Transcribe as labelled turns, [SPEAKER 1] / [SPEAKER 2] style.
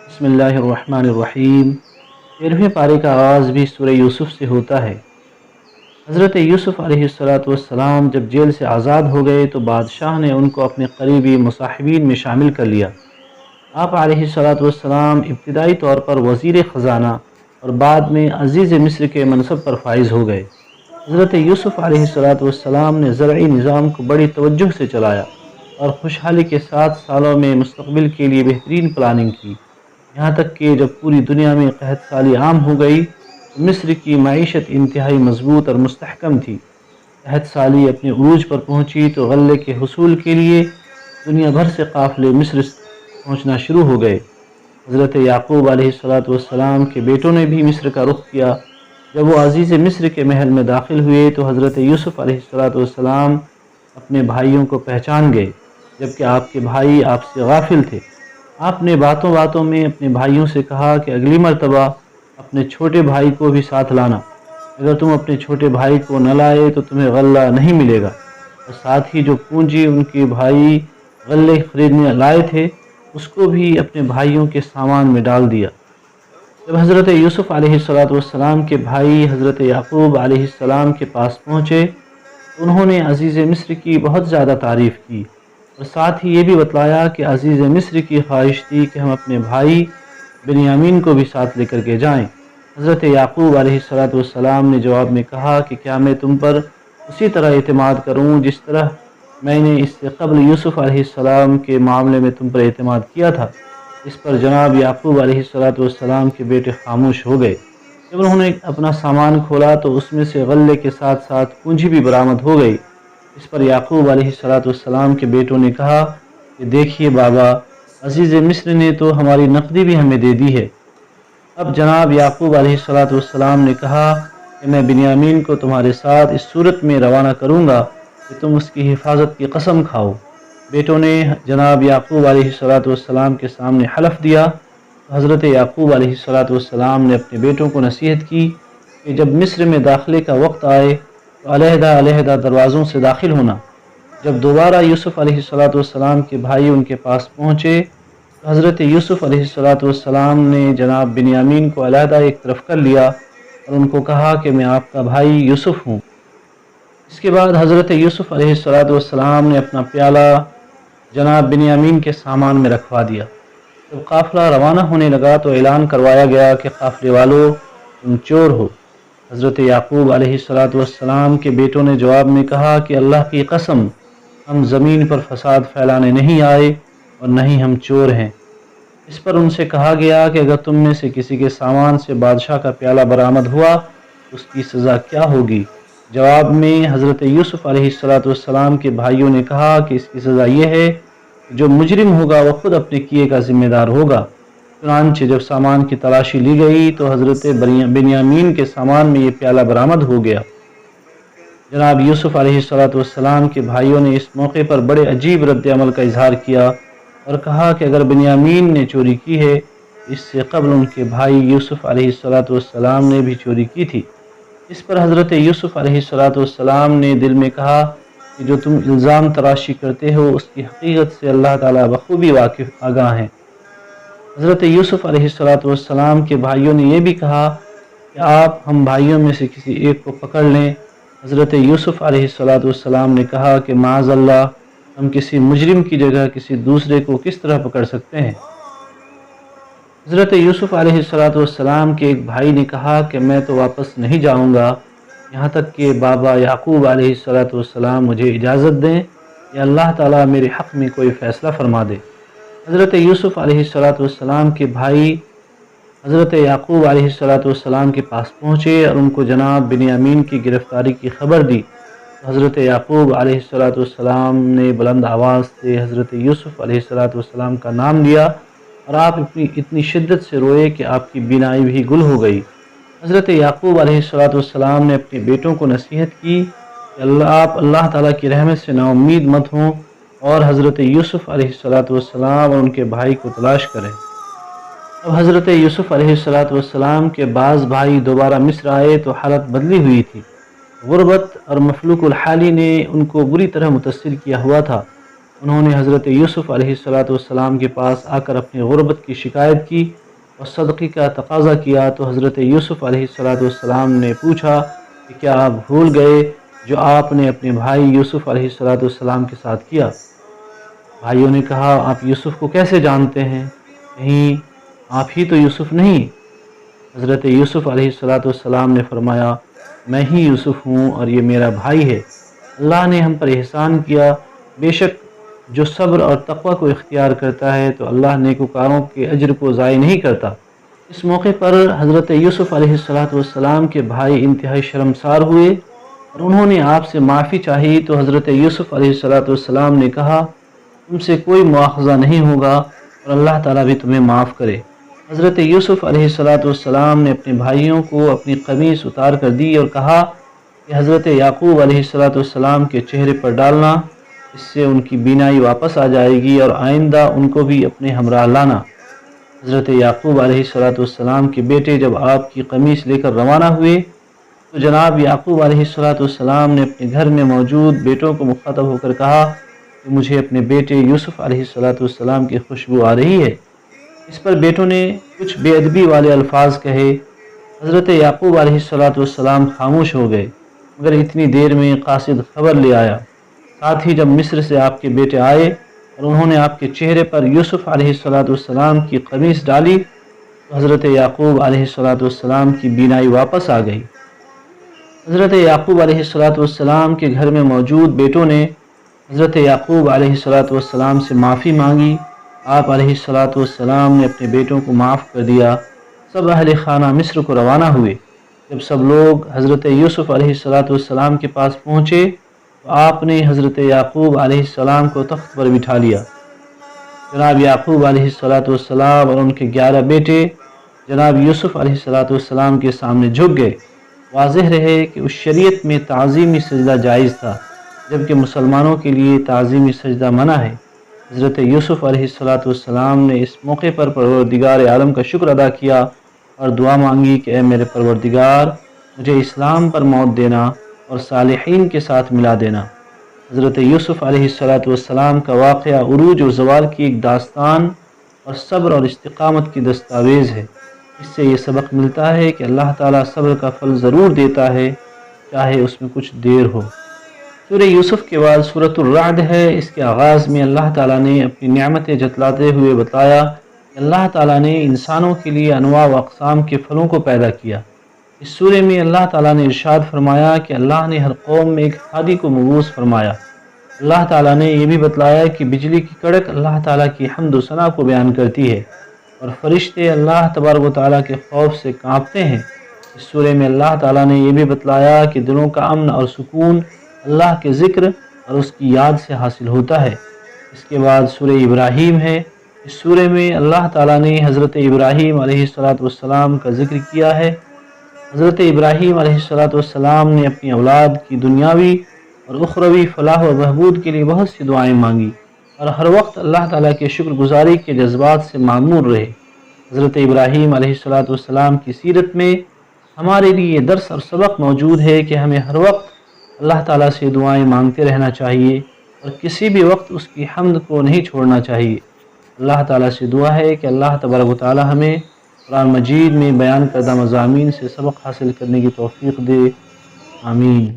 [SPEAKER 1] بسم اللہ الرحمن الرحیم 13ویں پارے کا آغاز بھی سورہ یوسف سے ہوتا ہے۔ حضرت یوسف علیہ السلام جب جیل سے آزاد ہو گئے تو بادشاہ نے ان کو اپنے قریبی مصاحبین میں شامل کر لیا۔ آپ علیہ السلام ابتدائی طور پر وزیر خزانہ اور بعد میں عزیز مصر کے منصب پر فائز ہو گئے۔ حضرت یوسف علیہ السلام نے زرعی نظام کو بڑی توجہ سے چلایا اور خوشحالی کے ساتھ سالوں میں مستقبل کے لیے بہترین پلاننگ کی، یہاں تک کہ جب پوری دنیا میں قحط سالی عام ہو گئی تو مصر کی معیشت انتہائی مضبوط اور مستحکم تھی۔ قحط سالی اپنے عروج پر پہنچی تو غلے کے حصول کے لیے دنیا بھر سے قافلے مصر پہنچنا شروع ہو گئے۔ حضرت یعقوب علیہ السلام کے بیٹوں نے بھی مصر کا رخ کیا۔ جب وہ عزیز مصر کے محل میں داخل ہوئے تو حضرت یوسف علیہ السلام اپنے بھائیوں کو پہچان گئے، جبکہ آپ کے بھائی آپ سے غافل تھے۔ آپ نے باتوں باتوں میں اپنے بھائیوں سے کہا کہ اگلی مرتبہ اپنے چھوٹے بھائی کو بھی ساتھ لانا۔ اگر تم اپنے چھوٹے بھائی کو نہ لائے تو تمہیں غلہ نہیں ملے گا۔ اور ساتھ ہی جو پونجی ان کے بھائی غلے خریدنے لائے تھے اس کو بھی اپنے بھائیوں کے سامان میں ڈال دیا۔ جب حضرت یوسف علیہ السلام کے بھائی حضرت یعقوب علیہ السلام کے پاس پہنچے تو انہوں نے عزیز مصر کی بہت زیادہ تعریف کی اور ساتھ ہی یہ بھی بتلایا کہ عزیز مصر کی خواہش تھی کہ ہم اپنے بھائی بنیامین کو بھی ساتھ لے کر کے جائیں۔ حضرت یعقوب علیہ السلام نے جواب میں کہا کہ کیا میں تم پر اسی طرح اعتماد کروں جس طرح میں نے اس سے قبل یوسف علیہ السلام کے معاملے میں تم پر اعتماد کیا تھا؟ اس پر جناب یعقوب علیہ السلام کے بیٹے خاموش ہو گئے۔ جب انہوں نے اپنا سامان کھولا تو اس میں سے غلے کے ساتھ ساتھ پونجی بھی برآمد ہو گئی۔ اس پر یعقوب علیہ السلام کے بیٹوں نے کہا کہ دیکھیے بابا، عزیز مصر نے تو ہماری نقدی بھی ہمیں دے دی ہے۔ اب جناب یعقوب علیہ السلام نے کہا کہ میں بنیامین کو تمہارے ساتھ اس صورت میں روانہ کروں گا کہ تم اس کی حفاظت کی قسم کھاؤ۔ بیٹوں نے جناب یعقوب علیہ السلام کے سامنے حلف دیا تو حضرت یعقوب علیہ السلام نے اپنے بیٹوں کو نصیحت کی کہ جب مصر میں داخلے کا وقت آئے تو علیحدہ علیحدہ دروازوں سے داخل ہونا۔ جب دوبارہ یوسف علیہ السلام کے بھائی ان کے پاس پہنچے تو حضرت یوسف علیہ السلام نے جناب بنیامین کو علیحدہ ایک طرف کر لیا اور ان کو کہا کہ میں آپ کا بھائی یوسف ہوں۔ اس کے بعد حضرت یوسف علیہ السلام نے اپنا پیالہ جناب بنیامین کے سامان میں رکھوا دیا۔ جب قافلہ روانہ ہونے لگا تو اعلان کروایا گیا کہ قافلے والوں تم چور ہو۔ حضرت یعقوب علیہ السلام کے بیٹوں نے جواب میں کہا کہ اللہ کی قسم، ہم زمین پر فساد پھیلانے نہیں آئے اور نہ ہی ہم چور ہیں۔ اس پر ان سے کہا گیا کہ اگر تم میں سے کسی کے سامان سے بادشاہ کا پیالہ برآمد ہوا تو اس کی سزا کیا ہوگی؟ جواب میں حضرت یوسف علیہ السلام کے بھائیوں نے کہا کہ اس کی سزا یہ ہے کہ جو مجرم ہوگا وہ خود اپنے کیے کا ذمہ دار ہوگا۔ چنانچہ جب سامان کی تلاشی لی گئی تو حضرت بنیامین کے سامان میں یہ پیالہ برآمد ہو گیا۔ جناب یوسف علیہ السلام کے بھائیوں نے اس موقع پر بڑے عجیب رد عمل کا اظہار کیا اور کہا کہ اگر بنیامین نے چوری کی ہے اس سے قبل ان کے بھائی یوسف علیہ السلام نے بھی چوری کی تھی۔ اس پر حضرت یوسف علیہ السلام نے دل میں کہا کہ جو تم الزام تراشی کرتے ہو اس کی حقیقت سے اللہ تعالیٰ بخوبی واقف آگاہ ہیں۔ حضرت یوسف علیہ السلام کے بھائیوں نے یہ بھی کہا کہ آپ ہم بھائیوں میں سے کسی ایک کو پکڑ لیں۔ حضرت یوسف علیہ السلام نے کہا کہ معاذ اللہ، ہم کسی مجرم کی جگہ کسی دوسرے کو کس طرح پکڑ سکتے ہیں؟ حضرت یوسف علیہ السلام کے ایک بھائی نے کہا کہ میں تو واپس نہیں جاؤں گا یہاں تک کہ بابا یعقوب علیہ السلام مجھے اجازت دیں یا اللہ تعالیٰ میرے حق میں کوئی فیصلہ فرما دے۔ حضرت یوسف علیہ السلام کے بھائی حضرت یعقوب علیہ السلام کے پاس پہنچے اور ان کو جناب بنیامین کی گرفتاری کی خبر دی۔ حضرت یعقوب علیہ السلام نے بلند آواز سے حضرت یوسف علیہ السلام کا نام لیا اور آپ اتنی شدت سے روئے کہ آپ کی بینائی بھی گل ہو گئی۔ حضرت یعقوب علیہ السلام نے اپنے بیٹوں کو نصیحت کی کہ آپ اللہ تعالیٰ کی رحمت سے نا امید مت ہوں اور حضرت یوسف علیہ السلام اور ان کے بھائی کو تلاش کریں۔ اب حضرت یوسف علیہ السلام کے بعض بھائی دوبارہ مصر آئے تو حالت بدلی ہوئی تھی۔ غربت اور مفلوک الحالی نے ان کو بری طرح متاثر کیا ہوا تھا۔ انہوں نے حضرت یوسف علیہ کے پاس آ کر اپنی غربت کی شکایت کی اور صدقے کا تقاضا کیا، تو حضرت یوسف علیہ نے پوچھا کہ کیا آپ بھول گئے جو آپ نے اپنے بھائی یوسف علیہ کے ساتھ کیا؟ بھائیوں نے کہا، آپ یوسف کو کیسے جانتے ہیں؟ کہیں آپ ہی تو یوسف نہیں؟ حضرت یوسف علیہ نے فرمایا، میں ہی یوسف ہوں اور یہ میرا بھائی ہے۔ اللہ نے ہم پر احسان کیا، بے شک جو صبر اور تقوی کو اختیار کرتا ہے تو اللہ نیکوکاروں کے اجر کو ضائع نہیں کرتا۔ اس موقع پر حضرت یوسف علیہ کے بھائی انتہائی شرمسار ہوئے اور انہوں نے آپ سے معافی چاہی، تو حضرت یوسف علیہ نے کہا، تم سے کوئی مواخذہ نہیں ہوگا اور اللہ تعالیٰ بھی تمہیں معاف کرے۔ حضرت یوسف علیہ نے اپنے بھائیوں کو اپنی قمیص اتار کر دی اور کہا کہ حضرت یعقوب علیہ کے چہرے پر ڈالنا، اس سے ان کی بینائی واپس آ جائے گی اور آئندہ ان کو بھی اپنے ہمراہ لانا۔ حضرت یعقوب علیہ کے بیٹے جب آپ کی قمیص لے کر روانہ ہوئے تو جناب یعقوب علیہ نے اپنے گھر میں موجود بیٹوں کو مخاطب ہو کر کہا کہ مجھے اپنے بیٹے یوسف علیہ کی خوشبو آ رہی ہے۔ اس پر بیٹوں نے کچھ بے ادبی والے الفاظ کہے۔ حضرت یعقوب علیہ خاموش ہو گئے، مگر اتنی دیر میں قاصد خبر لے آیا۔ ساتھ ہی جب مصر سے آپ کے بیٹے آئے اور انہوں نے آپ کے چہرے پر یوسف علیہ کی قمیص ڈالی تو حضرت یعقوب علیہ کی بینائی واپس آ گئی۔ حضرت یعقوب علیہ کے گھر میں موجود بیٹوں نے حضرت یعقوب علیہ سے معافی مانگی۔ آپ علیہ نے اپنے بیٹوں کو معاف کر دیا۔ سب اہل خانہ مصر کو روانہ ہوئے۔ جب سب لوگ حضرت یوسف علیہ کے پاس پہنچے تو آپ نے حضرت یعقوب علیہ کو تخت پر بٹھا لیا۔ جناب یعقوب علیہ اور ان کے 11 بیٹے جناب یوسف علیہ کے سامنے جھک گئے۔ واضح رہے کہ اس شریعت میں تعظیمی سجدہ جائز تھا، جبکہ مسلمانوں کے لیے تعظیمی سجدہ منع ہے۔ حضرت یوسف علیہ نے اس موقع پر پروردگار عالم کا شکر ادا کیا اور دعا مانگی کہ اے میرے پروردگار، مجھے اسلام پر موت دینا اور صالحین کے ساتھ ملا دینا۔ حضرت یوسف علیہ کا واقعہ عروج و زوال کی ایک داستان اور صبر اور استقامت کی دستاویز ہے۔ اس سے یہ سبق ملتا ہے کہ اللہ تعالیٰ صبر کا پھل ضرور دیتا ہے، چاہے اس میں کچھ دیر ہو۔ سورہ یوسف کے بعد سورۃ الرعد ہے۔ اس کے آغاز میں اللہ تعالیٰ نے اپنی نعمتیں جتلاتے ہوئے بتایا کہ اللہ تعالیٰ نے انسانوں کے لیے انواع و اقسام کے پھلوں کو پیدا کیا۔ اس سورہ میں اللہ تعالیٰ نے ارشاد فرمایا کہ اللہ نے ہر قوم میں ایک ہادی کو مبعوث فرمایا۔ اللہ تعالیٰ نے یہ بھی بتلایا کہ بجلی کی کڑک اللہ تعالیٰ کی حمد و ثنا کو بیان کرتی ہے اور فرشتے اللہ تبارک و تعالیٰ کے خوف سے کانپتے ہیں۔ اس سورہ میں اللہ تعالیٰ نے یہ بھی بتلایا کہ دلوں کا امن اور سکون اللہ کے ذکر اور اس کی یاد سے حاصل ہوتا ہے۔ اس کے بعد سورہ ابراہیم ہے۔ اس سورہ میں اللہ تعالیٰ نے حضرت ابراہیم علیہ السلام کا ذکر کیا ہے۔ حضرت ابراہیم علیہ السلام نے اپنی اولاد کی دنیاوی اور اخروی فلاح و بہبود کے لیے بہت سی دعائیں مانگی اور ہر وقت اللہ تعالیٰ کے شکر گزاری کے جذبات سے معمور رہے۔ حضرت ابراہیم علیہ السلام کی سیرت میں ہمارے لیے یہ درس اور سبق موجود ہے کہ ہمیں ہر وقت اللہ تعالیٰ سے دعائیں مانگتے رہنا چاہیے اور کسی بھی وقت اس کی حمد کو نہیں چھوڑنا چاہیے۔ اللہ تعالیٰ سے دعا ہے کہ اللہ تبارک و تعالیٰ ہمیں قرآن مجید میں بیان کردہ مضامین سے سبق حاصل کرنے کی توفیق دے۔ آمین۔